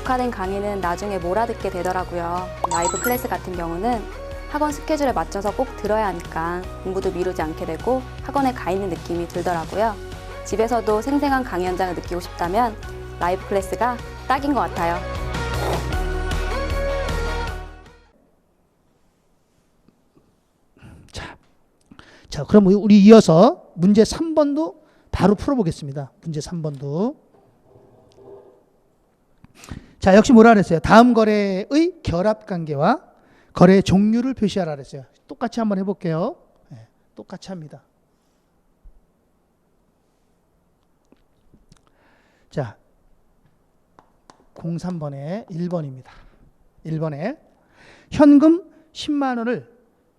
녹화된 강의는 나중에 몰아듣게 되더라고요. 라이브 클래스 같은 경우는 학원 스케줄에 맞춰서 꼭 들어야 하니까 공부도 미루지 않게 되고 학원에 가 있는 느낌이 들더라고요. 집에서도 생생한 강의 현장을 느끼고 싶다면 라이브 클래스가 딱인 것 같아요. 자, 그럼 우리 이어서 문제 3번도 바로 풀어보겠습니다. 문제 3번도. 자, 역시 뭐라 그랬어요? 다음 거래의 결합관계와 거래의 종류를 표시하라 그랬어요. 똑같이 한번 해볼게요. 네, 똑같이 합니다. 자, 03번에 1번입니다. 1번에 현금 10만 원을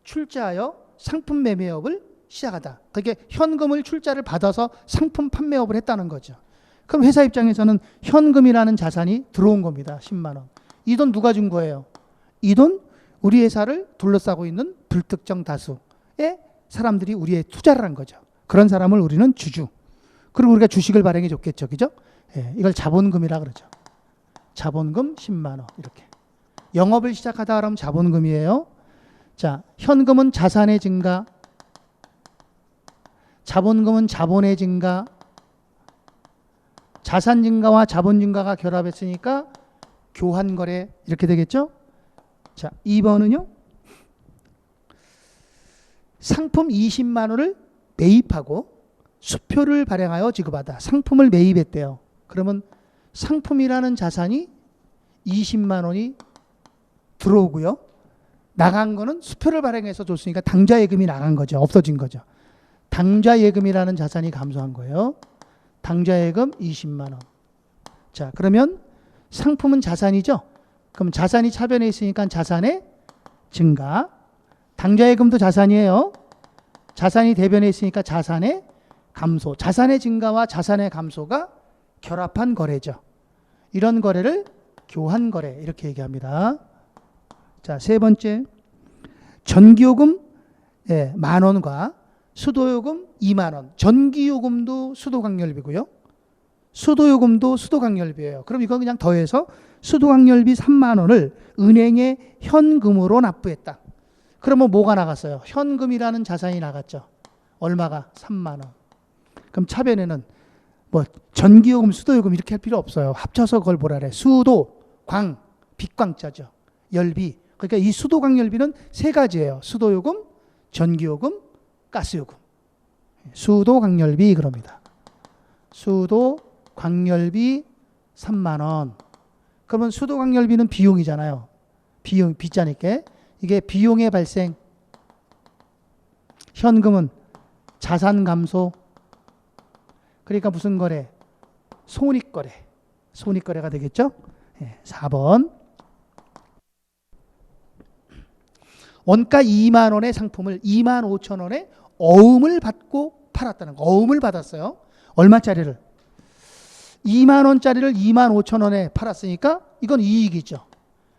출자하여 상품 매매업을 시작하다. 그게 현금을 출자를 받아서 상품 판매업을 했다는 거죠. 그럼 회사 입장에서는 현금이라는 자산이 들어온 겁니다. 10만 원. 이 돈 누가 준 거예요? 이 돈 우리 회사를 둘러싸고 있는 불특정 다수의 사람들이 우리에 투자를 한 거죠. 그런 사람을 우리는 주주. 그리고 우리가 주식을 발행해 줬겠죠. 그죠? 예, 이걸 자본금이라 그러죠. 자본금 10만 원 이렇게. 영업을 시작하다 그러면 자본금이에요. 자, 현금은 자산의 증가, 자본금은 자본의 증가, 자산 증가와 자본 증가가 결합했으니까 교환거래 이렇게 되겠죠? 자, 2번은요. 상품 20만 원을 매입하고 수표를 발행하여 지급하다. 상품을 매입했대요. 그러면 상품이라는 자산이 20만 원이 들어오고요. 나간 거는 수표를 발행해서 줬으니까 당좌예금이 나간 거죠. 없어진 거죠. 당좌예금이라는 자산이 감소한 거예요. 당좌예금 20만 원. 자, 그러면 상품은 자산이죠. 그럼 자산이 차변에 있으니까 자산의 증가. 당좌예금도 자산이에요. 자산이 대변에 있으니까 자산의 감소. 자산의 증가와 자산의 감소가 결합한 거래죠. 이런 거래를 교환거래 이렇게 얘기합니다. 자, 세 번째. 전기요금 10,000원과 수도요금 2만 원. 전기요금도 수도광열비고요. 수도요금도 수도광열비예요. 그럼 이거 그냥 더해서 수도광열비 3만 원을 은행에 현금으로 납부했다. 그러면 뭐가 나갔어요? 현금이라는 자산이 나갔죠. 얼마가? 3만 원. 그럼 차변에는 뭐 전기요금, 수도요금 이렇게 할 필요 없어요. 합쳐서 그걸 뭐라 그래? 수도, 광, 빛광자죠. 열비. 그러니까 이 수도광열비는 세 가지예요. 수도요금, 전기요금, 가스요금. 수도광열비 그럽니다. 수도광열비 3만 원. 그러면 수도광열비는 비용이잖아요. 비용, 빚자니까. 이게 비용의 발생. 현금은 자산 감소. 그러니까 무슨 거래? 손익거래. 손익거래가 되겠죠? 4번. 원가 2만 원의 상품을 2만 5천 원에 어음을 받고 팔았다는 거. 어음을 받았어요. 얼마짜리를? 2만 원짜리를 2만 5천 원에 팔았으니까 이건 이익이죠.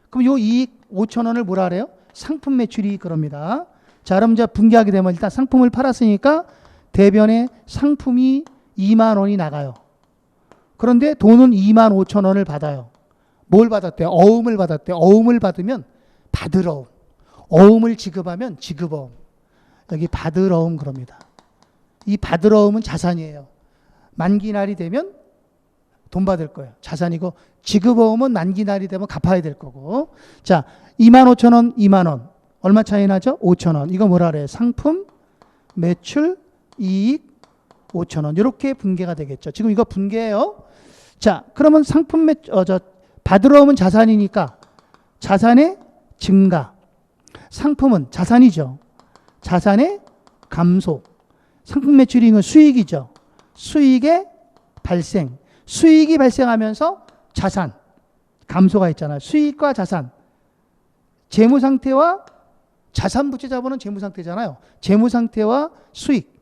그럼 요 이익 5천 원을 뭐라 그래요? 상품 매출이 그럽니다. 자, 그럼 이제 분개하게 되면 일단 상품을 팔았으니까 대변에 상품이 2만 원이 나가요. 그런데 돈은 2만 5천 원을 받아요. 뭘 받았대요? 어음을 받았대요. 어음을 받으면 받으러움. 어음을 지급하면 지급어음. 여기 받으러움 그럽니다. 이 받으러움은 자산이에요. 만기날이 되면 돈 받을 거예요. 자산이고 지급어음은 만기날이 되면 갚아야 될 거고. 자, 2만 5천 원, 2만 원. 얼마 차이 나죠? 5천 원. 이거 뭐라 그래요? 상품, 매출, 이익, 5천 원. 이렇게 분개가 되겠죠. 지금 이거 분개예요. 자, 그러면 상품 받으러움은 자산이니까 자산의 증가. 상품은 자산이죠. 자산의 감소. 상품 매출이는 수익이죠. 수익의 발생. 수익이 발생하면서 자산. 감소가 있잖아요. 수익과 자산. 재무상태와 자산 부채 자본은 재무상태잖아요. 재무상태와 수익.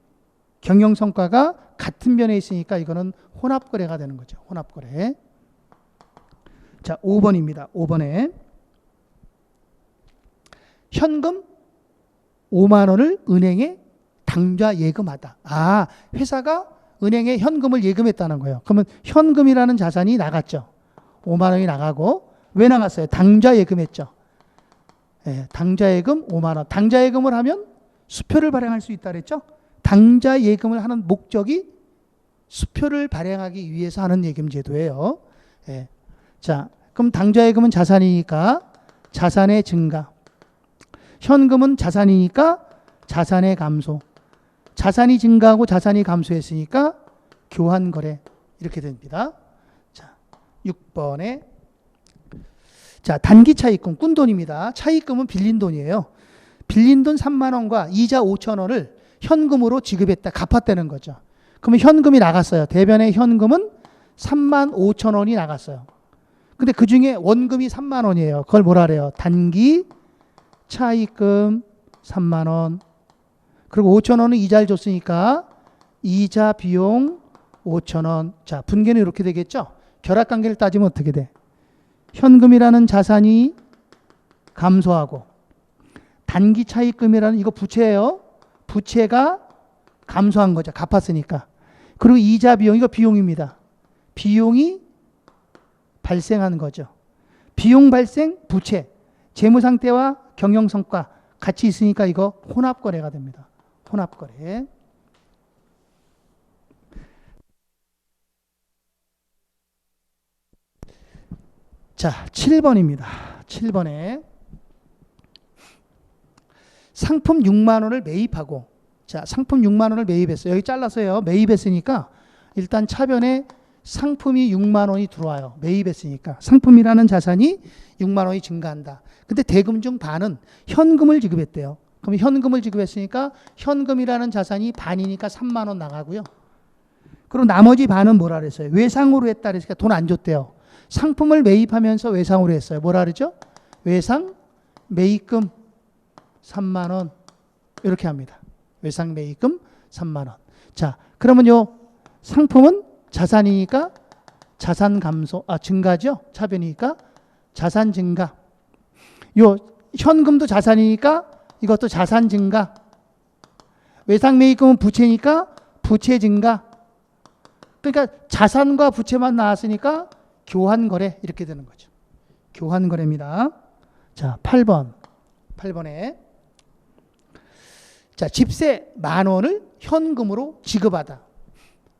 경영성과가 같은 변에 있으니까 이거는 혼합거래가 되는 거죠. 혼합거래. 자, 5번입니다. 5번에 현금 5만 원을 은행에 당좌 예금하다. 아, 회사가 은행에 현금을 예금했다는 거예요. 그러면 현금이라는 자산이 나갔죠. 5만 원이 나가고 왜 나갔어요? 당좌 예금했죠. 예, 당좌 예금 5만 원. 당좌 예금을 하면 수표를 발행할 수 있다 그랬죠? 당좌 예금을 하는 목적이 수표를 발행하기 위해서 하는 예금 제도예요. 예. 자, 그럼 당좌 예금은 자산이니까 자산의 증가. 현금은 자산이니까 자산의 감소. 자산이 증가하고 자산이 감소했으니까 교환 거래 이렇게 됩니다. 자, 6번에 자, 단기 차입금 꾼돈입니다. 차입금은 빌린 돈이에요. 빌린 돈 3만 원과 이자 5천 원을 현금으로 지급했다. 갚았다는 거죠. 그러면 현금이 나갔어요. 대변의 현금은 3만 5천 원이 나갔어요. 근데 그 중에 원금이 3만 원이에요. 그걸 뭐라 그래요? 단기 차입금 3만 원. 그리고 5천 원은 이자를 줬으니까 이자 비용 5천 원. 자, 분계는 이렇게 되겠죠? 결합관계를 따지면 어떻게 돼? 현금이라는 자산이 감소하고 단기 차입금이라는 이거 부채예요. 부채가 감소한 거죠. 갚았으니까. 그리고 이자 비용, 이거 비용입니다. 비용이 발생한 거죠. 비용 발생, 부채, 재무 상태와 경영 성과 같이 있으니까 이거 혼합 거래가 됩니다. 혼합 거래. 자, 7번입니다. 7번에 상품 6만 원을 매입하고 자, 상품 6만 원을 매입했어요. 여기 잘랐어요. 매입했으니까 일단 차변에 상품이 6만 원이 들어와요. 매입했으니까. 상품이라는 자산이 6만 원이 증가한다. 근데 대금 중 반은 현금을 지급했대요. 그럼 현금을 지급했으니까 현금이라는 자산이 반이니까 3만 원 나가고요. 그리고 나머지 반은 뭐라 그랬어요? 외상으로 했다 그랬으니까 돈 안 줬대요. 상품을 매입하면서 외상으로 했어요. 뭐라 그러죠? 외상 매입금 3만 원 이렇게 합니다. 외상 매입금 3만 원. 자, 그러면 요 상품은 자산이니까 자산 감소, 증가죠? 차변이니까 자산 증가. 요 현금도 자산이니까 이것도 자산 증가. 외상 매입금은 부채니까 부채 증가. 그러니까 자산과 부채만 나왔으니까 교환 거래 이렇게 되는 거죠. 교환 거래입니다. 자, 8번에 자, 집세 만 원을 현금으로 지급하다.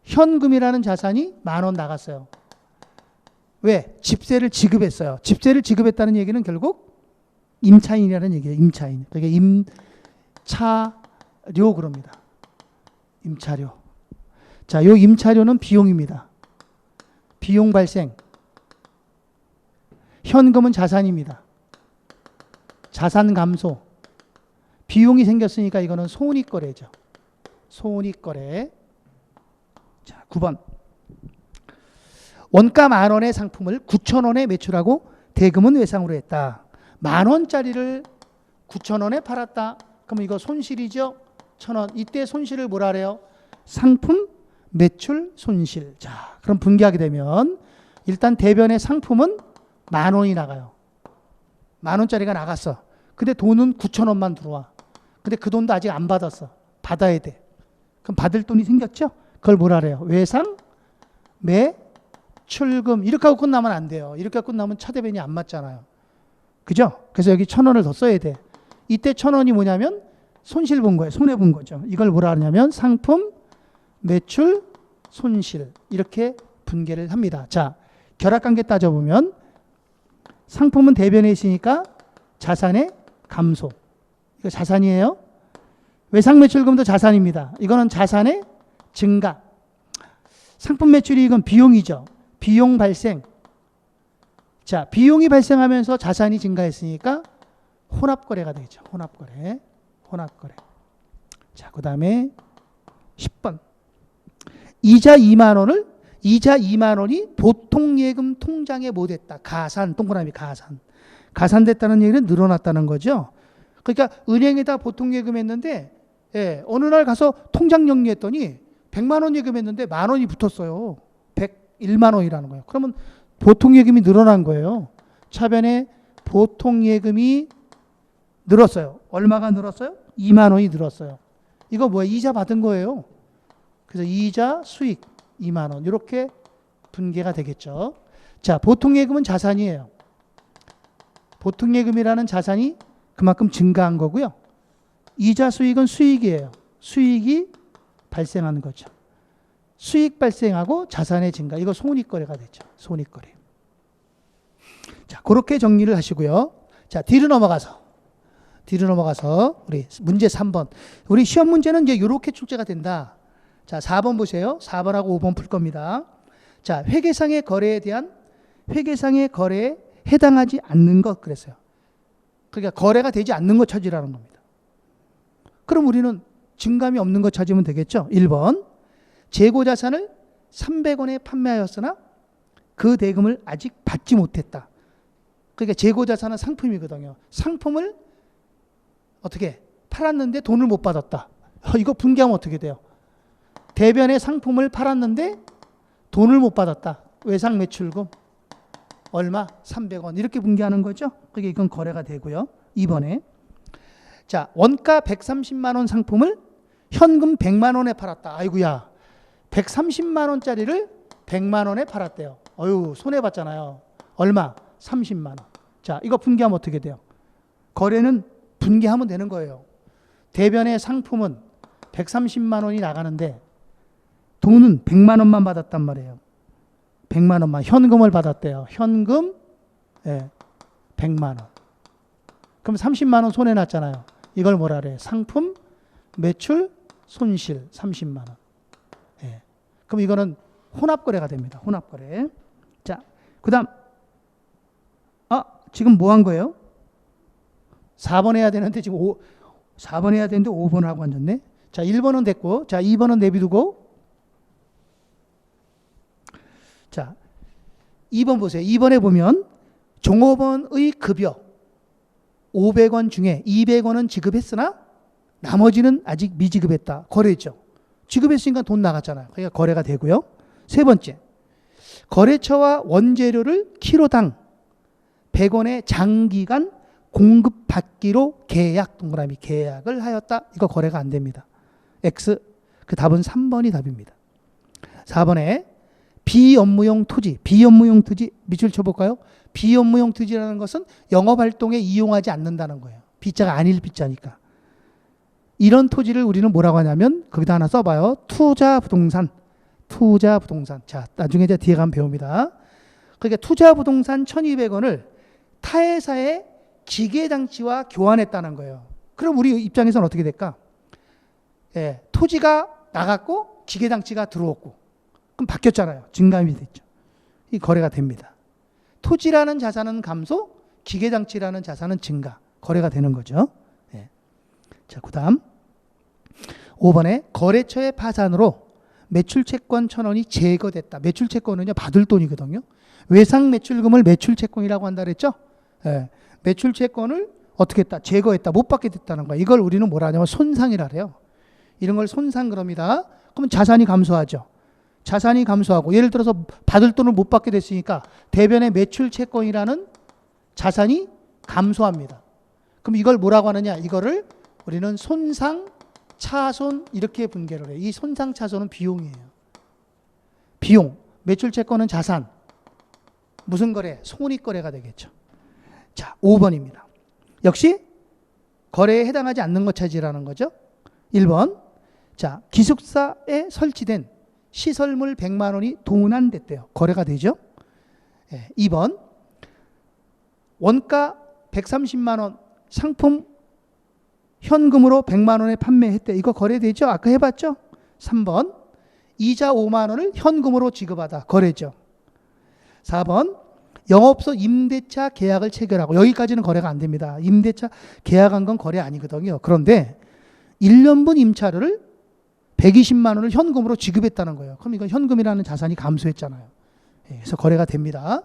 현금이라는 자산이 만 원 나갔어요. 왜? 집세를 지급했어요. 집세를 지급했다는 얘기는 결국 임차인이라는 얘기예요. 임차인. 그러니까 임차료 그럽니다. 임차료. 자, 요 임차료는 비용입니다. 비용 발생. 현금은 자산입니다. 자산 감소. 비용이 생겼으니까 이거는 손익거래죠. 손익거래. 자, 9번. 원가 만 원의 상품을 9천 원에 매출하고 대금은 외상으로 했다. 만 원짜리를 9천 원에 팔았다. 그럼 이거 손실이죠. 1,000원. 이때 손실을 뭐라 그래요? 상품 매출 손실. 자, 그럼 분개하게 되면 일단 대변의 상품은 만 원이 나가요. 만 원짜리가 나갔어. 근데 돈은 9천 원만 들어와. 근데 그 돈도 아직 안 받았어. 받아야 돼. 그럼 받을 돈이 생겼죠? 그걸 뭐라 그래요? 외상 매출금. 이렇게 하고 끝나면 안 돼요. 이렇게 하고 끝나면 차대변이 안 맞잖아요. 그죠? 그래서 여기 1,000원을 더 써야 돼. 이때 1,000원이 뭐냐면 손실 본 거예요. 손해 본 거죠. 이걸 뭐라 하냐면 상품 매출 손실 이렇게 분개를 합니다. 자, 결합관계 따져보면 상품은 대변에 있으니까 자산의 감소. 이거 자산이에요. 외상 매출금도 자산입니다. 이거는 자산의 증가. 상품 매출이 이건 비용이죠. 비용 발생. 자, 비용이 발생하면서 자산이 증가했으니까 혼합거래가 되죠. 혼합거래. 혼합거래. 자, 그 다음에 10번. 이자 2만 원이 보통예금 통장에 뭐 됐다? 가산, 동그라미 가산. 가산됐다는 얘기는 늘어났다는 거죠. 그러니까 은행에다 보통예금 했는데 어느 날 가서 통장 정리했더니 100만 원 예금했는데 만 원이 붙었어요. 101만 원이라는 거예요. 그러면 보통예금이 늘어난 거예요. 차변에 보통예금이 늘었어요. 얼마가 늘었어요? 2만 원이 늘었어요. 이거 뭐예요? 이자 받은 거예요. 그래서 이자 수익 2만 원 이렇게 분개가 되겠죠. 자, 보통예금은 자산이에요. 보통예금이라는 자산이 그만큼 증가한 거고요. 이자 수익은 수익이에요. 수익이 발생하는 거죠. 수익 발생하고 자산의 증가. 이거 손익거래가 되죠. 손익거래. 자, 그렇게 정리를 하시고요. 자, 뒤로 넘어가서 우리 문제 3번. 우리 시험 문제는 이제 이렇게 출제가 된다. 자, 4번 보세요. 4번하고 5번 풀 겁니다. 자, 회계상의 거래에 해당하지 않는 것 그랬어요. 그러니까 거래가 되지 않는 것 찾으라는 겁니다. 그럼 우리는 증감이 없는 것 찾으면 되겠죠. 1번. 재고 자산을 300원에 판매하였으나 그 대금을 아직 받지 못했다. 그러니까 재고 자산은 상품이거든요. 상품을 어떻게 팔았는데 돈을 못 받았다. 이거 분개하면 어떻게 돼요? 대변에 상품을 팔았는데 돈을 못 받았다. 외상 매출금 얼마? 300원. 이렇게 분개하는 거죠. 그게 이건 거래가 되고요. 2번에 자, 원가 130만 원 상품을 현금 100만 원에 팔았다. 아이고야. 130만 원짜리를 100만 원에 팔았대요. 어휴, 손해 봤잖아요. 얼마? 30만 원. 자, 이거 분개하면 어떻게 돼요? 거래는 분개하면 되는 거예요. 대변의 상품은 130만 원이 나가는데 돈은 100만 원만 받았단 말이에요. 100만 원만 현금을 받았대요. 현금 100만 원. 그럼 30만 원 손해 났잖아요. 이걸 뭐라 그래? 상품 매출 손실 30만 원. 그럼 이거는 혼합거래가 됩니다. 혼합거래. 자, 그다음 지금 뭐 한 거예요? 4번 해야 되는데 지금 4번 해야 되는데 5번 하고 앉았네. 자, 1번은 됐고, 자, 2번은 내비두고, 자, 2번 보세요. 2번에 보면 종업원의 급여 500원 중에 200원은 지급했으나 나머지는 아직 미지급했다. 거래했죠. 지급했으니까 돈 나갔잖아요. 그러니까 거래가 되고요. 세 번째, 거래처와 원재료를 키로당 100원의 장기간 공급받기로 계약, 동그라미 계약을 하였다. 이거 거래가 안 됩니다. X. 그 답은 3번이 답입니다. 4번에 비업무용 토지 밑줄 쳐볼까요? 비업무용 토지라는 것은 영업활동에 이용하지 않는다는 거예요. B자가 아닐 B자니까. 이런 토지를 우리는 뭐라고 하냐면 거기다 하나 써봐요. 투자부동산. 자, 나중에 이제 뒤에 가면 배웁니다. 그러니까 투자부동산 1200원을 타회사의 기계장치와 교환했다는 거예요. 그럼 우리 입장에서는 어떻게 될까? 토지가 나갔고 기계장치가 들어왔고 그럼 바뀌었잖아요. 증감이 됐죠. 이 거래가 됩니다. 토지라는 자산은 감소, 기계장치라는 자산은 증가. 거래가 되는 거죠. 자, 그 다음 5번에 거래처의 파산으로 매출채권 1,000원이 제거됐다. 매출채권은요, 받을 돈이거든요. 외상 매출금을 매출채권이라고 한다 그랬죠? 매출채권을 어떻게 했다? 제거했다. 못 받게 됐다는 거야. 이걸 우리는 뭐라 하냐면 손상이라 그래요. 이런 걸 손상 그럽니다. 그러면 자산이 감소하죠. 자산이 감소하고 예를 들어서 받을 돈을 못 받게 됐으니까 대변의 매출채권이라는 자산이 감소합니다. 그럼 이걸 뭐라고 하느냐? 이거를 우리는 손상, 차손 이렇게 분개를 해요. 이 손상, 차손은 비용이에요. 비용, 매출채권은 자산. 무슨 거래? 손익거래가 되겠죠. 자, 5번입니다. 역시 거래에 해당하지 않는 것 찾으라는 거죠. 1번. 자, 기숙사에 설치된 시설물 100만 원이 도난됐대요. 거래가 되죠. 2번. 원가 130만 원 상품 현금으로 100만 원에 판매했대. 이거 거래되죠? 아까 해봤죠? 3번. 이자 5만 원을 현금으로 지급하다. 거래죠. 4번. 영업소 임대차 계약을 체결하고 여기까지는 거래가 안 됩니다. 임대차 계약한 건 거래 아니거든요. 그런데 1년분 임차료를 120만 원을 현금으로 지급했다는 거예요. 그럼 이건 현금이라는 자산이 감소했잖아요. 그래서 거래가 됩니다.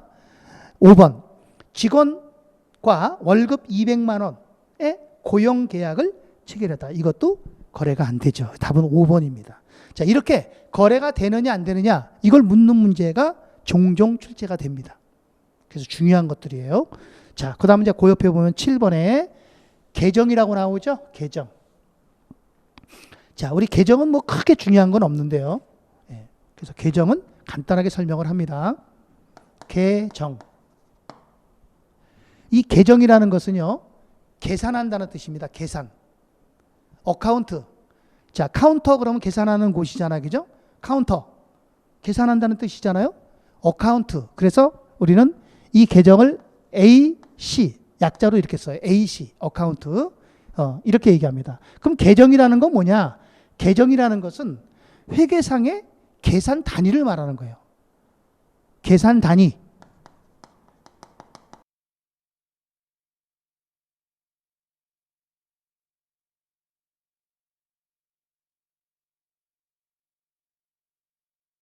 5번. 직원과 월급 200만 원의 고용 계약을 체결했다. 이것도 거래가 안 되죠. 답은 5번입니다. 자, 이렇게 거래가 되느냐 안 되느냐 이걸 묻는 문제가 종종 출제가 됩니다. 그래서 중요한 것들이에요. 자, 그 다음 이제 그 옆에 보면 7번에 계정이라고 나오죠. 계정. 자, 우리 계정은 뭐 크게 중요한 건 없는데요. 그래서 계정은 간단하게 설명을 합니다. 계정. 이 계정이라는 것은요, 계산한다는 뜻입니다. 계산. 어카운트. 자, 카운터 그러면 계산하는 곳이잖아요. 그죠? 카운터. 계산한다는 뜻이잖아요. 어카운트. 그래서 우리는 이 계정을 AC, 약자로 이렇게 써요. AC, 어카운트. 이렇게 얘기합니다. 그럼 계정이라는 건 뭐냐? 계정이라는 것은 회계상의 계산 단위를 말하는 거예요. 계산 단위.